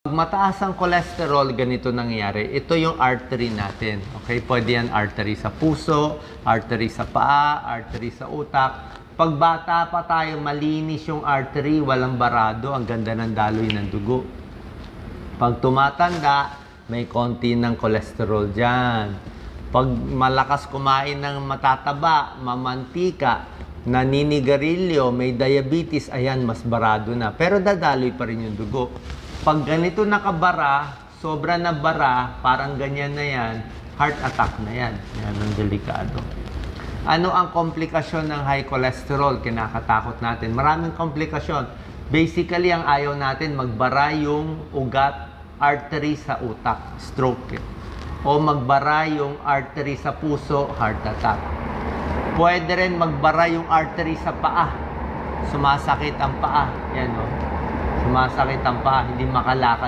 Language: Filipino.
Pag mataas ang cholesterol, ganito nangyayari. Ito yung artery natin. Okay? Pwede yan artery sa puso, artery sa paa, artery sa utak. Pag bata pa tayo, malinis yung artery, walang barado, ang ganda ng daloy ng dugo. Pag tumatanda, may konti ng cholesterol dyan. Pag malakas kumain ng matataba, mamantika, naninigarilyo, may diabetes, ayan, mas barado na. Pero dadaloy pa rin yung dugo. Pag ganito nakabara, sobra na bara, parang ganyan na yan, heart attack na yan. Yan ang delikado. Ano ang komplikasyon ng high cholesterol? Kinakatakot natin. Maraming komplikasyon. Basically, ang ayaw natin, magbara yung ugat, artery sa utak, stroke. O magbara yung artery sa puso, heart attack. Pwede rin magbara yung artery sa paa. Sumasakit ang paa. Yan o. Sumasakit ang paa, hindi makalakad